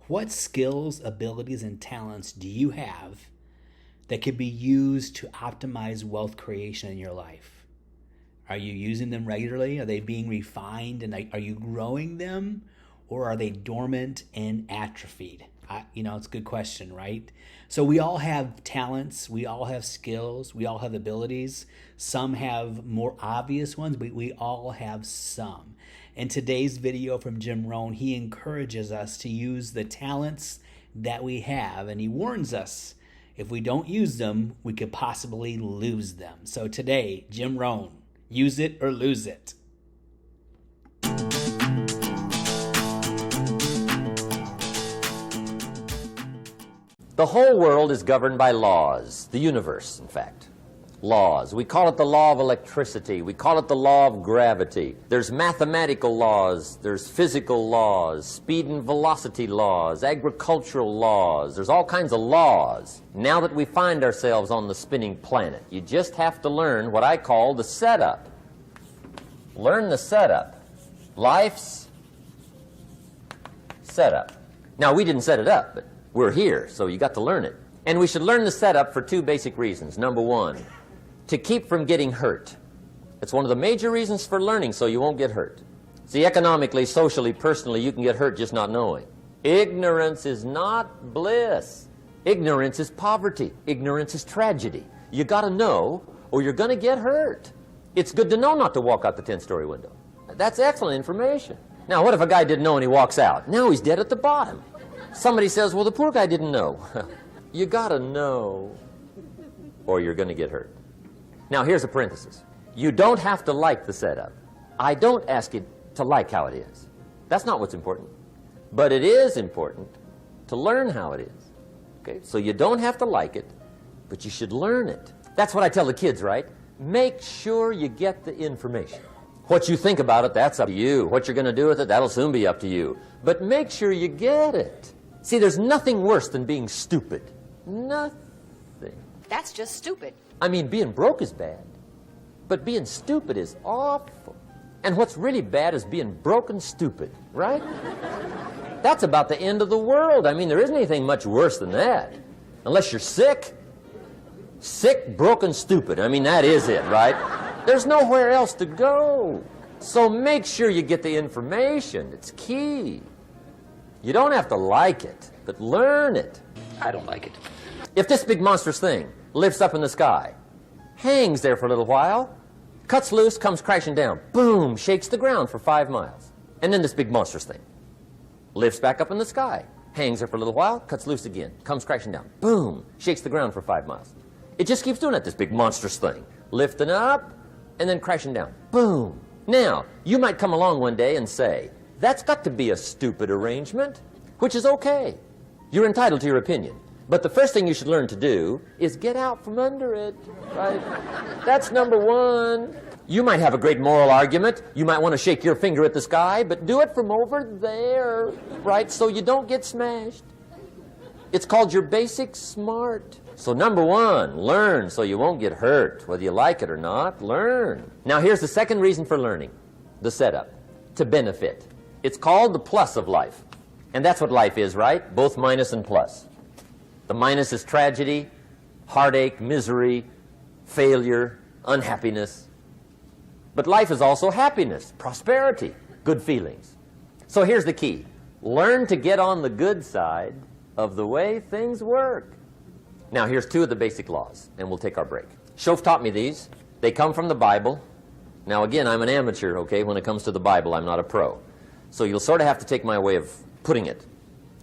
What skills, abilities, and talents do you have that could be used to optimize wealth creation in your life? Are you using them regularly? Are they being refined, and are you growing them, or are they dormant and atrophied? It's a good question, right? So we all have talents, we all have skills, we all have abilities. Some have more obvious ones, but we all have some. In today's video from Jim Rohn, he encourages us to use the talents that we have, and he warns us if we don't use them, we could possibly lose them. So today, Jim Rohn, use it or lose it. The whole world is governed by laws, the universe, in fact. Laws. We call it the law of electricity. We call it the law of gravity. There's mathematical laws. There's physical laws, speed and velocity laws, agricultural laws. There's all kinds of laws. Now that we find ourselves on the spinning planet, you just have to learn what I call the setup. Learn the setup. Life's setup. Now, we didn't set it up, but we're here, so you got to learn it. And we should learn the setup for two basic reasons. Number one, to keep from getting hurt. It's one of the major reasons for learning, so you won't get hurt. See, economically, socially, personally, you can get hurt just not knowing. Ignorance is not bliss. Ignorance is poverty. Ignorance is tragedy. You got to know, or you're going to get hurt. It's good to know not to walk out the 10-story window. That's excellent information. Now, what if a guy didn't know and he walks out? Now he's dead at the bottom. Somebody says, well, the poor guy didn't know. You got to know, or you're going to get hurt. Now, here's a parenthesis. You don't have to like the setup. I don't ask you to like how it is. That's not what's important. But it is important to learn how it is. Okay? So you don't have to like it, but you should learn it. That's what I tell the kids, right? Make sure you get the information. What you think about it, that's up to you. What you're going to do with it, that'll soon be up to you. But make sure you get it. See, there's nothing worse than being stupid. Nothing. That's just stupid. I mean, being broke is bad, but being stupid is awful. And what's really bad is being broke and stupid, right? That's about the end of the world. I mean, there isn't anything much worse than that. Unless you're sick. Sick, broken, stupid. I mean, that is it, right? There's nowhere else to go. So make sure you get the information. It's key. You don't have to like it, but learn it. I don't like it. If this big monstrous thing lifts up in the sky, hangs there for a little while, cuts loose, comes crashing down, boom, shakes the ground for 5 miles. And then this big monstrous thing lifts back up in the sky, hangs there for a little while, cuts loose again, comes crashing down, boom, shakes the ground for 5 miles. It just keeps doing it, this big monstrous thing, lifting up and then crashing down, boom. Now, you might come along one day and say, that's got to be a stupid arrangement, which is okay. You're entitled to your opinion. But the first thing you should learn to do is get out from under it, right? That's number one. You might have a great moral argument. You might want to shake your finger at the sky, but do it from over there, right, so you don't get smashed. It's called your basic smart. So number one, learn so you won't get hurt. Whether you like it or not, learn. Now here's the second reason for learning, the setup, to benefit. It's called the plus of life. And that's what life is, right? Both minus and plus. The minus is tragedy, heartache, misery, failure, unhappiness. But life is also happiness, prosperity, good feelings. So here's the key. Learn to get on the good side of the way things work. Now here's two of the basic laws, and we'll take our break. Shof taught me these. They come from the Bible. Now again, I'm an amateur, okay? When it comes to the Bible, I'm not a pro. So you'll sort of have to take my way of putting it.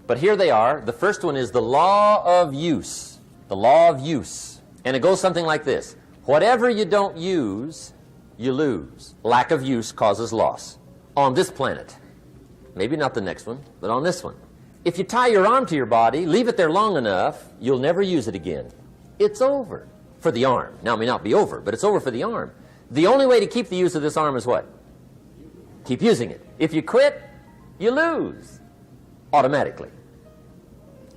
But here they are. The first one is the law of use. The law of use. And it goes something like this. Whatever you don't use, you lose. Lack of use causes loss. On this planet. Maybe not the next one, but on this one. If you tie your arm to your body, leave it there long enough, you'll never use it again. It's over for the arm. Now, it may not be over, but it's over for the arm. The only way to keep the use of this arm is what? Keep using it. If you quit, you lose. Automatically.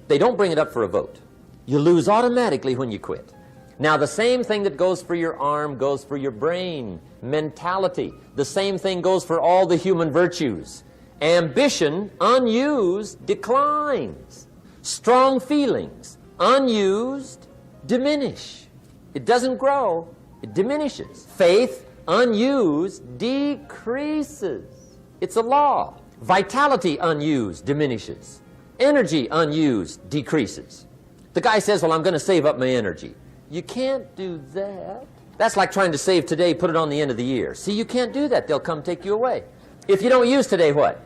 They don't bring it up for a vote. You lose automatically when you quit. Now, the same thing that goes for your arm goes for your brain, mentality. The same thing goes for all the human virtues. Ambition, unused, declines. Strong feelings, unused, diminish. It doesn't grow, it diminishes. Faith, unused, decreases. It's a law. Vitality, unused, diminishes. Energy, unused, decreases. The guy says, well, I'm going to save up my energy. You can't do that. That's like trying to save today, put it on the end of the year. See, you can't do that. They'll come take you away. If you don't use today, what?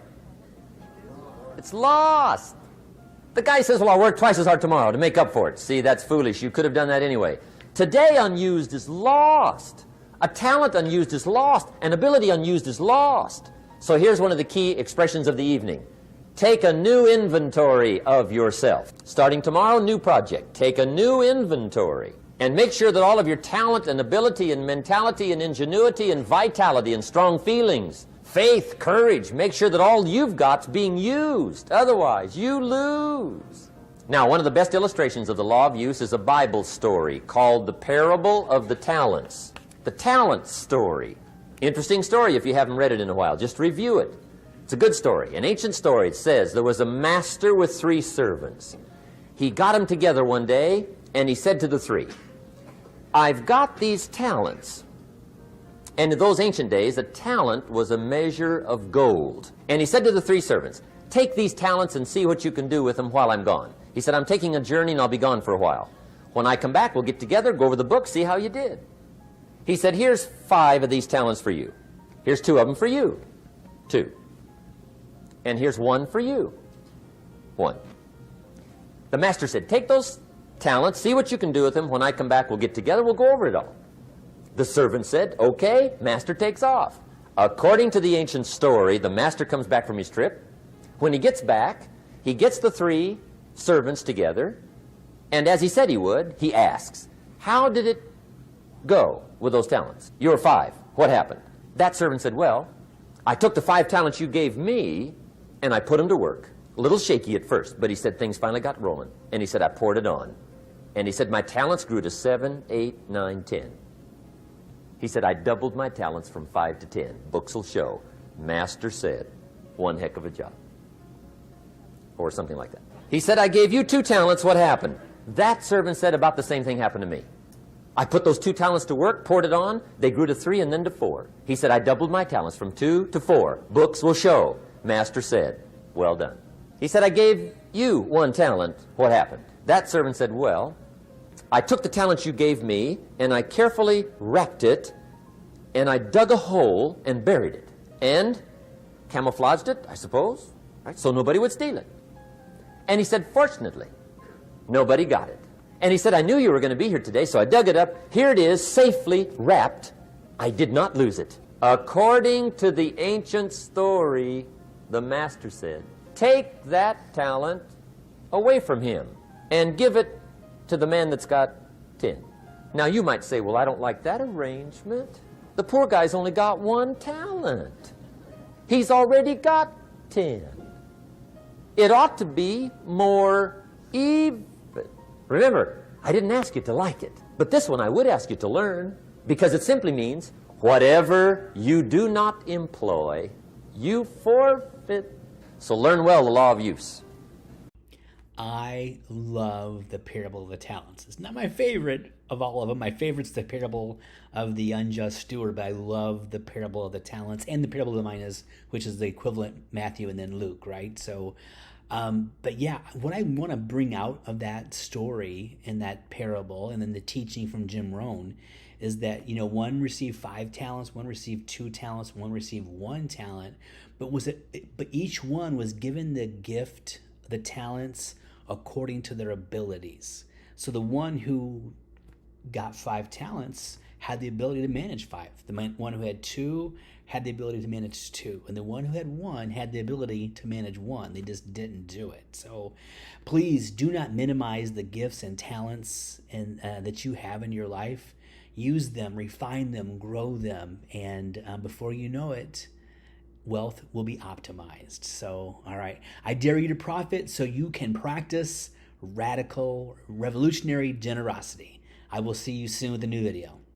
It's lost. The guy says, well, I'll work twice as hard tomorrow to make up for it. See, that's foolish. You could have done that anyway. Today, unused is lost. A talent unused is lost. An ability unused is lost. So here's one of the key expressions of the evening. Take a new inventory of yourself. Starting tomorrow, new project. Take a new inventory. And make sure that all of your talent and ability and mentality and ingenuity and vitality and strong feelings, faith, courage, make sure that all you've got's being used. Otherwise, you lose. Now, one of the best illustrations of the law of use is a Bible story called the parable of the talents. The talent story. Interesting story if you haven't read it in a while. Just review it. It's a good story. An ancient story. It says there was a master with 3 servants. He got them together one day and he said to the 3, I've got these talents. And in those ancient days, a talent was a measure of gold. And he said to the 3 servants, take these talents and see what you can do with them while I'm gone. He said, I'm taking a journey and I'll be gone for a while. When I come back, we'll get together, go over the book, see how you did. He said, here's 5 of these talents for you. Here's 2 of them for you. 2. And here's 1 for you. 1. The master said, take those talents, see what you can do with them. When I come back, we'll get together, we'll go over it all. The servant said, okay, master takes off. According to the ancient story, the master comes back from his trip. When he gets back, he gets the 3 servants together, and as he said he would, he asks, how did it go with those talents? You were 5. What happened? That servant said, well, I took the 5 talents you gave me, and I put them to work. A little shaky at first, but he said things finally got rolling. And he said, I poured it on. And he said, my talents grew to 7, 8, 9, 10. He said, I doubled my talents from 5 to 10. Books will show. Master said, one heck of a job. Or something like that. He said, I gave you 2 talents. What happened? That servant said about the same thing happened to me. I put those 2 talents to work, poured it on. They grew to 3 and then to 4. He said, I doubled my talents from 2 to 4. Books will show. Master said, well done. He said, I gave you 1 talent. What happened? That servant said, well, I took the talent you gave me, and I carefully wrapped it, and I dug a hole and buried it, and camouflaged it, I suppose, right? So nobody would steal it. And he said, fortunately, nobody got it. And he said, I knew you were going to be here today, so I dug it up. Here it is, safely wrapped. I did not lose it. According to the ancient story, the master said, take that talent away from him and give it to the man that's got 10. Now you might say, well, I don't like that arrangement. The poor guy's only got 1 talent. He's already got 10. It ought to be more even. Remember, I didn't ask you to like it, but this one I would ask you to learn, because it simply means whatever you do not employ, you forfeit. So learn well the law of use. I love the parable of the talents. It's not my favorite of all of them. My favorite's the parable of the unjust steward, but I love the parable of the talents and the parable of the minas, which is the equivalent Matthew and then Luke, right? So, but yeah, what I want to bring out of that story and that parable and then the teaching from Jim Rohn is that, you know, one received 5 talents, one received 2 talents, one received 1 talent, but each one was given the gift, the talents, according to their abilities. So the one who got 5 talents had the ability to manage 5. The one who had 2 had the ability to manage 2. And the one who had 1 had the ability to manage 1. They just didn't do it. So please do not minimize the gifts and talents that you have in your life. Use them, refine them, grow them. And before you know it, wealth will be optimized. So, all right. I dare you to profit so you can practice radical, revolutionary generosity. I will see you soon with a new video.